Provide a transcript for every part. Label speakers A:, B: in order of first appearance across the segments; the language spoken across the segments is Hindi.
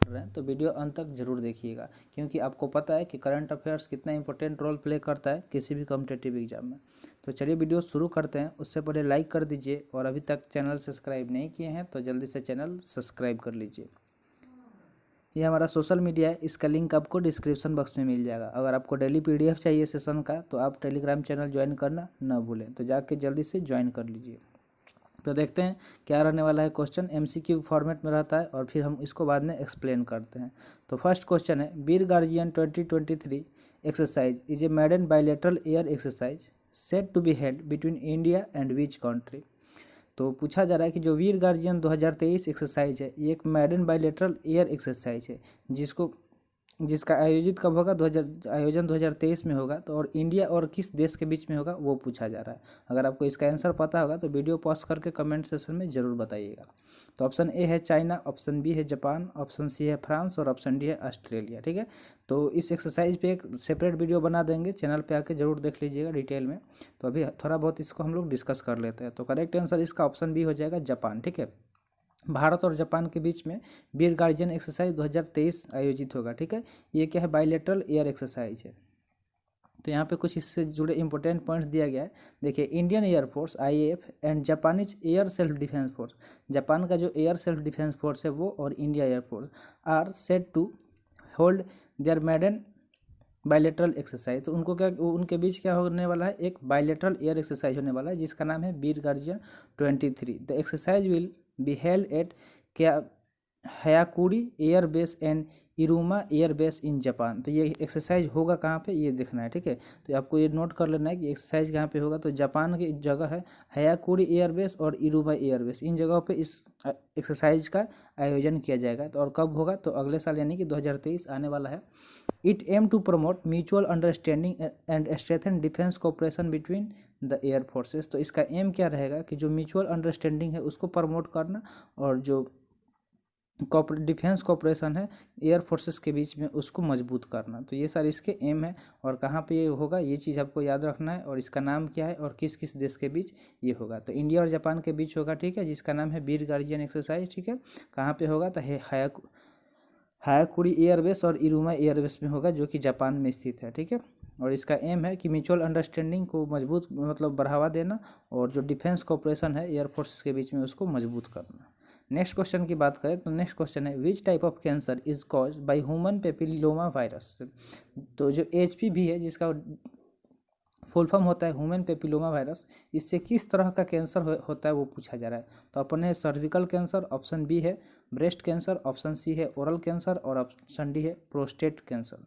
A: कर रहे हैं तो वीडियो अंत तक जरूर देखिएगा, क्योंकि आपको पता है कि करंट अफेयर्स कितना इंपॉर्टेंट रोल प्ले करता है किसी भी कॉम्पिटिटिव एग्जाम में। तो चलिए वीडियो शुरू करते हैं। उससे पहले लाइक कर दीजिए, और अभी तक चैनल सब्सक्राइब नहीं किए हैं तो जल्दी से चैनल सब्सक्राइब कर लीजिए। ये हमारा सोशल मीडिया है, इसका लिंक आपको डिस्क्रिप्शन बॉक्स में मिल जाएगा। अगर आपको डेली पीडीएफ चाहिए सेशन का तो आप टेलीग्राम चैनल ज्वाइन करना ना भूलें, तो जाके जल्दी से ज्वाइन कर लीजिए। तो देखते हैं क्या रहने वाला है क्वेश्चन। एमसीक्यू फॉर्मेट में रहता है और फिर हम इसको बाद में एक्सप्लेन करते हैं। तो फर्स्ट क्वेश्चन है, Veer Guardian 2023 exercise is a maiden bilateral air exercise set to be held between India and which country. तो पूछा जा रहा है कि जो वीर गार्जियन 2023 एक्सरसाइज है ये एक मैडन बायलैटरल एयर एक्सरसाइज है जिसका आयोजित कब होगा, आयोजन 2023 में होगा। तो और इंडिया और किस देश के बीच में होगा वो पूछा जा रहा है। अगर आपको इसका आंसर पता होगा तो वीडियो पॉज करके कमेंट सेक्शन में ज़रूर बताइएगा। तो ऑप्शन ए है चाइना, ऑप्शन बी है जापान, ऑप्शन सी है फ्रांस और ऑप्शन डी है ऑस्ट्रेलिया। ठीक है, तो इस एक्सरसाइज पे एक सेपरेट वीडियो बना देंगे, चैनल पे आके जरूर देख लीजिएगा डिटेल में। तो अभी थोड़ा बहुत इसको हम लोग डिस्कस कर लेते हैं। तो करेक्ट आंसर इसका ऑप्शन बी हो जाएगा जापान। ठीक है, भारत और जापान के बीच में वीर गार्जियन एक्सरसाइज 2023 आयोजित होगा। ठीक है, ये क्या है, बायलैटरल एयर एक्सरसाइज है। तो यहाँ पे कुछ इससे जुड़े इंपॉर्टेंट पॉइंट्स दिया गया है। देखिए, Indian air force IAF and Japanese air self defence force, Japan का जो एयर सेल्फ डिफेंस फोर्स है वो और India air force are set to hold their maiden bilateral exercise. तो उनको क्या, उनके बीच क्या होने वाला है, एक बायलैटरल एयर एक्सरसाइज होने वाला है जिसका नाम है Veer Guardian 23। The exercise will be held at क्या Hyakuri air base and Iruma air base in Japan. तो ये एक्सरसाइज होगा कहाँ पे, ये देखना है। ठीक है, तो आपको ये नोट कर लेना है कि एक्सरसाइज कहाँ पे होगा। तो जापान की जगह है हयाकुरी एयर बेस और इरुमा एयर बेस, इन जगहों पे इस एक्सरसाइज का आयोजन किया जाएगा। तो और कब होगा, तो अगले साल यानी कि 2023 आने वाला है। It aim to promote mutual understanding and strengthen defence cooperation between the air forces. तो इसका एम क्या रहेगा कि जो म्यूचुअल अंडरस्टैंडिंग है उसको प्रमोट करना, और जो डिफेंस कॉपरेशन है एयर फोर्सेस के बीच में उसको मजबूत करना। तो ये सारे इसके एम है, और कहाँ पे ये होगा ये चीज़ आपको याद रखना है, और इसका नाम क्या है और किस किस देश के बीच ये होगा। तो इंडिया और जापान के बीच होगा। ठीक है, जिसका नाम है वीर गार्जियन एक्सरसाइज। ठीक है, कहाँ पे होगा, तो हायाकुरी एयरबेस और इरुमा एयरबेस में होगा, जो कि जापान में स्थित है। ठीक है, और इसका एम है कि म्यूचुअल अंडरस्टैंडिंग को मजबूत मतलब बढ़ावा देना, और जो डिफेंस कॉपरेशन है एयरफोर्स के बीच में उसको मजबूत करना। नेक्स्ट क्वेश्चन की बात करें तो नेक्स्ट क्वेश्चन है, which type of cancer is caused by human papilloma virus. तो जो एचपीवी है जिसका फुल फॉर्म होता है ह्यूमन पेपिलोमा वायरस, इससे किस तरह का कैंसर होता है वो पूछा जा रहा है। तो अपन है सर्विकल कैंसर, ऑप्शन बी है ब्रेस्ट कैंसर, ऑप्शन सी है ओरल कैंसर और ऑप्शन डी है प्रोस्टेट कैंसर।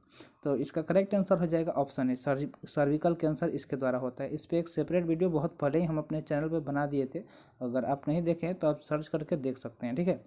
A: तो इसका करेक्ट आंसर हो जाएगा ऑप्शन है सर्विकल कैंसर इसके द्वारा होता है। इस पर एक सेपरेट वीडियो बहुत पहले ही हम अपने चैनल पर बना दिए थे, अगर आप नहीं देखें तो आप सर्च करके देख सकते हैं। ठीक है,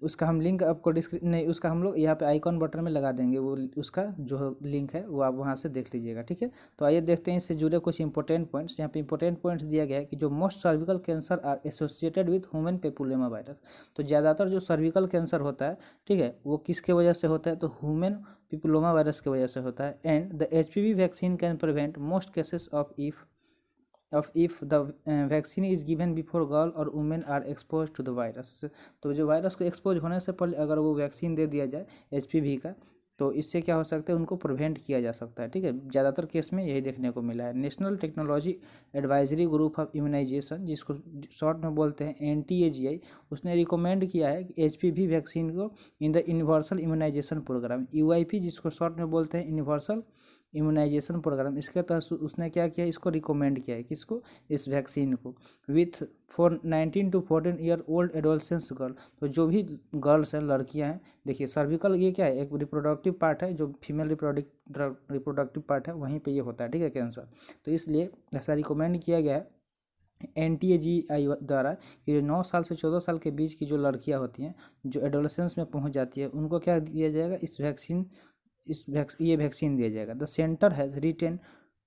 A: उसका हम लिंक आपको नहीं, उसका हम लोग यहाँ पे आइकॉन बटन में लगा देंगे, वो उसका जो लिंक है वो आप वहाँ से देख लीजिएगा। ठीक है, तो आइए देखते हैं इससे जुड़े कुछ इंपॉर्टेंट पॉइंट्स। यहाँ पे इंपॉर्टेंट पॉइंट्स दिया गया है कि जो most cervical cancer are associated with human papilloma virus. तो ज़्यादातर जो सर्विकल कैंसर होता है, ठीक है, वो किसके वजह से होता है, तो ह्यूमन पेपिलोमा वायरस की वजह से होता है। And the HPV vaccine can prevent most cases if the vaccine is given before girl और women are exposed to the virus। तो जो वायरस को एक्सपोज होने से पहले अगर वो वैक्सीन दे दिया जाए एचपीवी का, तो इससे क्या हो सकता है, उनको प्रिवेंट किया जा सकता है। ठीक है, ज़्यादातर केस में यही देखने को मिला है। National Technology Advisory Group of Immunisation, जिसको शॉर्ट में बोलते हैं NTAGI, उसने रिकमेंड किया है कि एचपीवी वैक्सीन को in the universal immunisation programme, UIP जिसको शॉर्ट में बोलते हैं यूनिवर्सल इम्यूनाइजेशन प्रोग्राम, इसके तहत उसने क्या किया, इसको रिकमेंड किया है, किसको, इस वैक्सीन को, with for 19 to 14 year old adolescence girl. तो जो भी गर्ल्स हैं, लड़कियां हैं, देखिए सर्विकल ये क्या है, एक रिप्रोडक्टिव पार्ट है, जो फीमेल रिप्रोडक्टिव पार्ट है वहीं पे ये होता है। ठीक है, कैंसर। तो इसलिए ऐसा रिकमेंड किया गया है NTAGI द्वारा कि 9 साल से 14 साल के बीच की जो लड़कियां होती हैं, जो एडोलसेंस में पहुंच जाती है, उनको क्या दिया जाएगा, ये वैक्सीन दिया जाएगा। The centre has retain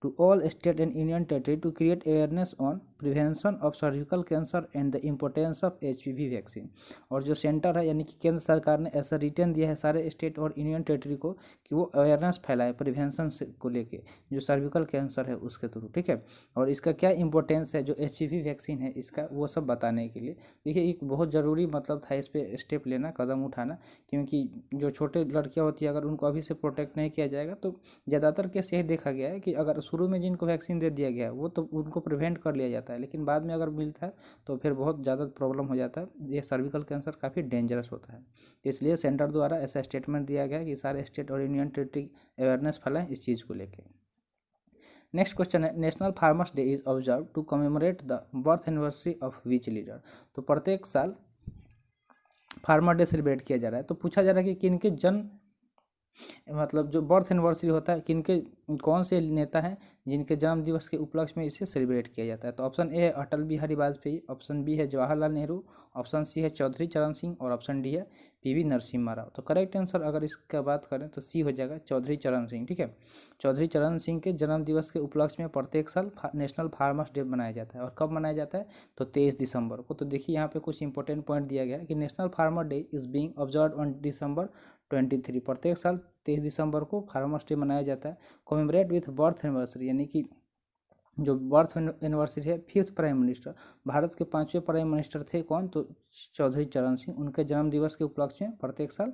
A: to all state and union territory to create awareness on prevention of cervical cancer and the importance of HPV vaccine. और जो सेंटर है यानी कि केंद्र सरकार ने ऐसा रिटर्न दिया है सारे स्टेट और यूनियन टेरिटरी को कि वो अवेयरनेस फैलाए प्रिवेंशन से को लेके जो सर्विकल कैंसर है उसके थ्रू, ठीक है। और इसका क्या इंपॉर्टेंस है जो HPV वैक्सीन है इसका, वो सब बताने के लिए देखिए एक बहुत ज़रूरी मतलब था इस पर स्टेप लेना, कदम उठाना, क्योंकि जो छोटे लड़कियाँ होती है अगर उनको अभी से प्रोटेक्ट नहीं किया जाएगा तो ज़्यादातर केस यही देखा गया है कि अगर शुरू में जिनको वैक्सीन दे दिया गया है वो तो उनको प्रिवेंट कर लिया जाता है, लेकिन बाद में अगर मिलता है तो फिर बहुत ज़्यादा प्रॉब्लम हो जाता है। ये सर्विकल कैंसर काफ़ी डेंजरस होता है, इसलिए सेंटर द्वारा ऐसा स्टेटमेंट दिया गया है कि सारे स्टेट और यूनियन टेरिटरी अवेयरनेस फैलाएं इस चीज़ को लेकर। नेक्स्ट क्वेश्चन है, National Farmers Day is observe to commemorate the birth anniversary of which leader. तो प्रत्येक साल फार्मर डे सेलिब्रेट किया जा रहा है। तो पूछा जा रहा है कि किनके जन्म मतलब जो बर्थ एनिवर्सरी होता है किनके कौन से नेता हैं जिनके जन्म दिवस के उपलक्ष्य में इसे सेलिब्रेट किया जाता है। तो ऑप्शन ए है अटल बिहारी वाजपेयी, ऑप्शन बी है जवाहरलाल नेहरू, ऑप्शन सी है चौधरी चरण सिंह और ऑप्शन डी है PV नरसिम्हा राव। तो करेक्ट आंसर अगर इसका बात करें तो सी हो जाएगा चौधरी चरण सिंह, ठीक है। चौधरी चरण सिंह के जन्म दिवस के उपलक्ष्य में प्रत्येक साल नेशनल फार्मर्स डे मनाया जाता है। और कब मनाया जाता है तो 23 दिसंबर को। तो देखिए यहाँ पे कुछ इंपॉर्टेंट पॉइंट दिया गया है कि national farmer day is being observed on December 23। प्रत्येक साल 23 दिसंबर को फार्मर्स डे मनाया जाता है। कॉमेमोरेट विथ बर्थ एनिवर्सरी यानी कि जो बर्थ एनिवर्सरी है 5th प्राइम मिनिस्टर, भारत के 5वें प्राइम मिनिस्टर थे कौन तो चौधरी चरण सिंह, उनके जन्म दिवस के उपलक्ष्य में प्रत्येक साल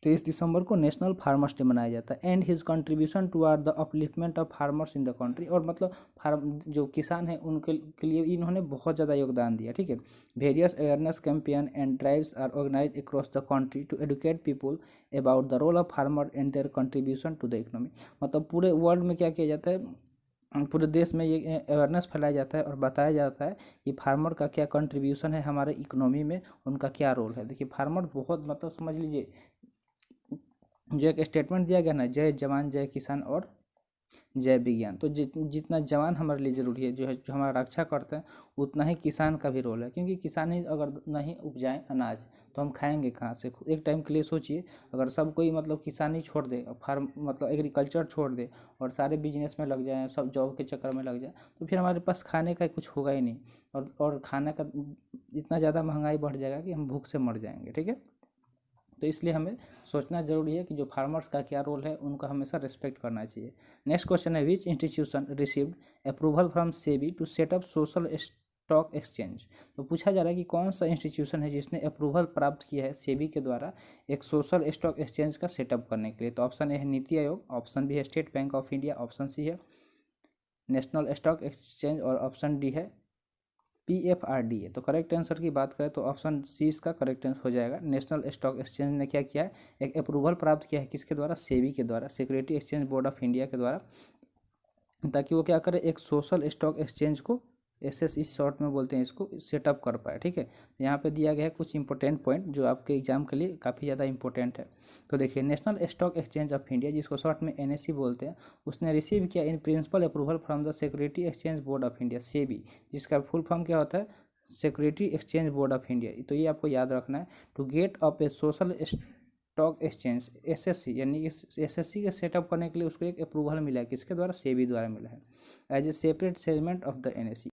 A: 23 दिसंबर को नेशनल फार्मर्स डे मनाया जाता है। And his contribution toward the upliftment of farmers in the country. और मतलब फार्म जो किसान हैं उनके लिए इन्होंने बहुत ज़्यादा योगदान दिया, ठीक है। Various awareness campaign and drives are organise across the country to educate people about the role of farmer and their contribution to the economy. मतलब पूरे वर्ल्ड में क्या किया जाता है, पूरे देश में ये अवेयरनेस फैलाया जाता है और बताया जाता है कि फार्मर का क्या कंट्रीब्यूशन है हमारे इकोनॉमी में, उनका क्या रोल है। देखिए फार्मर बहुत मतलब समझ लीजिए जो एक स्टेटमेंट दिया गया ना, जय जवान जय किसान और जय विज्ञान। तो जितना जवान हमारे लिए ज़रूरी है जो हमारा रक्षा करते हैं, उतना ही किसान का भी रोल है, क्योंकि किसान ही अगर नहीं उपजाएं अनाज तो हम खाएंगे कहाँ से। एक टाइम के लिए सोचिए अगर सब कोई मतलब किसानी छोड़ दे, फार्म मतलब एग्रीकल्चर छोड़ दे और सारे बिजनेस में लग जाएँ, सब जॉब के चक्कर में लग जाए, तो फिर हमारे पास खाने का कुछ होगा ही नहीं। और खाने का इतना ज़्यादा महंगाई बढ़ जाएगा कि हम भूख से मर जाएंगे, ठीक है। तो इसलिए हमें सोचना जरूरी है कि जो फार्मर्स का क्या रोल है उनका हमेशा रिस्पेक्ट करना चाहिए। नेक्स्ट क्वेश्चन है, which institution received approval from SEBI to set up social stock exchange. तो पूछा जा रहा है कि कौन सा इंस्टीट्यूशन है जिसने अप्रूवल प्राप्त किया है सेबी के द्वारा एक सोशल स्टॉक एक्सचेंज का सेटअप करने के लिए। तो ऑप्शन ए है नीति आयोग, ऑप्शन बी है State Bank of India, option C है नेशनल स्टॉक एक्सचेंज और ऑप्शन डी है PFRDA। तो करेक्ट आंसर की बात करें तो ऑप्शन सी इसका करेक्ट आंसर हो जाएगा। नेशनल स्टॉक एक्सचेंज ने क्या किया है, एक अप्रूवल प्राप्त किया है किसके द्वारा, सेबी के द्वारा, security Exchange Board of India के द्वारा, ताकि वो क्या करे एक सोशल स्टॉक एक्सचेंज को SS शॉर्ट में बोलते हैं इसको, सेटअप कर पाए, ठीक है। यहाँ पे दिया गया है कुछ इंपॉर्टेंट पॉइंट जो आपके एग्जाम के लिए काफ़ी ज़्यादा इंपॉर्टेंट है। तो देखिए National Stock Exchange of India जिसको शॉर्ट में NSE बोलते हैं, उसने रिसीव किया in principle approval from the Security Exchange Board of India SEBI, जिसका फुल फॉर्म क्या होता है, Security Exchange Board of India. तो ये आपको याद रखना है। To get up a social stock exchange SSC यानी कि SSC के सेटअप करने के लिए उसको एक अप्रूवल मिला है किसके द्वारा, सेबी द्वारा मिला है as a separate segment of the NSE।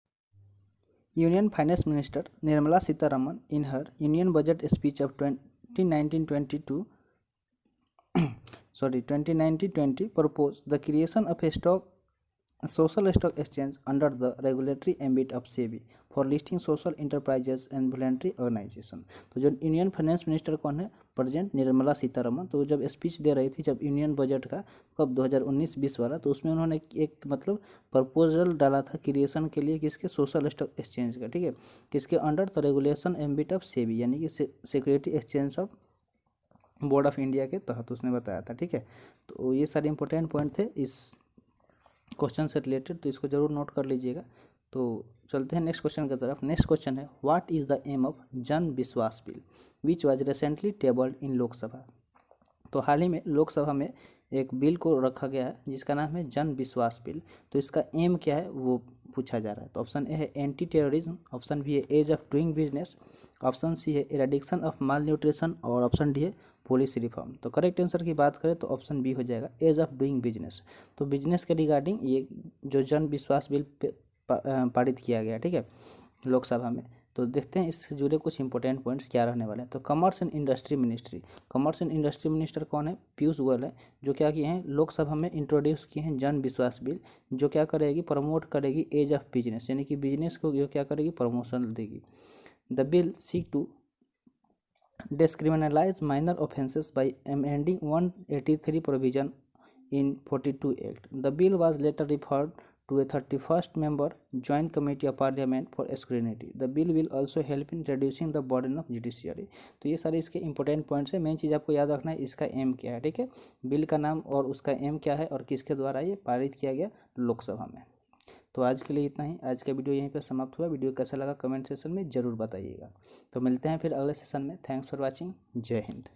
A: Union Finance Minister Nirmala Sitharaman in her Union Budget speech of 2019-20 proposed the creation of a social stock exchange under the regulatory ambit of SEBI for listing social enterprises and voluntary organization। तो जो यूनियन फाइनेंस मिनिस्टर कौन है, प्रेजेंट निर्मला सीतारमन। तो जब स्पीच दे रही थी जब यूनियन बजट का कब 2019-20 वाला, तो उसमें उन्होंने एक मतलब प्रपोजल डाला था क्रिएशन के लिए किसके, सोशल स्टॉक एक्सचेंज का, ठीक है। किसके अंडर, तो रेगुलेशन एम्बिट ऑफ सेबी यानी कि security exchange of board of India के तहत उसने बताया था, ठीक है। तो ये सारे इंपॉर्टेंट पॉइंट थे इस क्वेश्चन से रिलेटेड, तो इसको जरूर नोट कर लीजिएगा। तो चलते हैं नेक्स्ट क्वेश्चन की तरफ। नेक्स्ट क्वेश्चन है, what is the aim of Jan Vishwas bill which was recently tabled in Lok Sabha. तो हाल ही में लोकसभा में एक बिल को रखा गया है जिसका नाम है जन विश्वास बिल। तो इसका एम क्या है वो पूछा जा रहा है। तो ऑप्शन ए है एंटी टेररिज्म, ऑप्शन बी है ease of doing business, option C है इरेडिक्शन ऑफ माल न्यूट्रिशन और ऑप्शन डी है पॉलिसी रिफॉर्म। तो करेक्ट आंसर की बात करें तो ऑप्शन बी हो जाएगा, एज ऑफ डूइंग बिजनेस। तो बिजनेस के रिगार्डिंग ये जो जन विश्वास बिल पारित किया गया, ठीक है, लोकसभा में। तो देखते हैं इससे जुड़े कुछ इंपॉर्टेंट पॉइंट्स क्या रहने वाले हैं। तो commerce and industry ministry, commerce and industry minister कौन है? पीयूष गोयल है, जो क्या किए हैं लोकसभा में इंट्रोड्यूस किए हैं जन विश्वास बिल, जो क्या करेगी, प्रमोट करेगी एज ऑफ बिजनेस, यानी कि बिजनेस को जो क्या करेगी, प्रमोशन देगी। The bill seek to decriminalise minor offences by amending 183 provision in 42 Act. The bill was later referred to a 31st member joint committee of parliament for scrutiny. The bill will also help in reducing the burden of judiciary. तो ये सारे इसके इंपॉर्टेंट पॉइंट्स हैं। मेन चीज़ आपको याद रखना है इसका एम क्या है, ठीक है, बिल का नाम और उसका एम क्या है और किसके द्वारा ये पारित किया गया लोकसभा में। तो आज के लिए इतना ही, आज का वीडियो यहीं पर समाप्त हुआ। वीडियो कैसा लगा कमेंट सेक्शन में ज़रूर बताइएगा। तो मिलते हैं फिर अगले सेशन में। Thanks for watching. जय हिंद।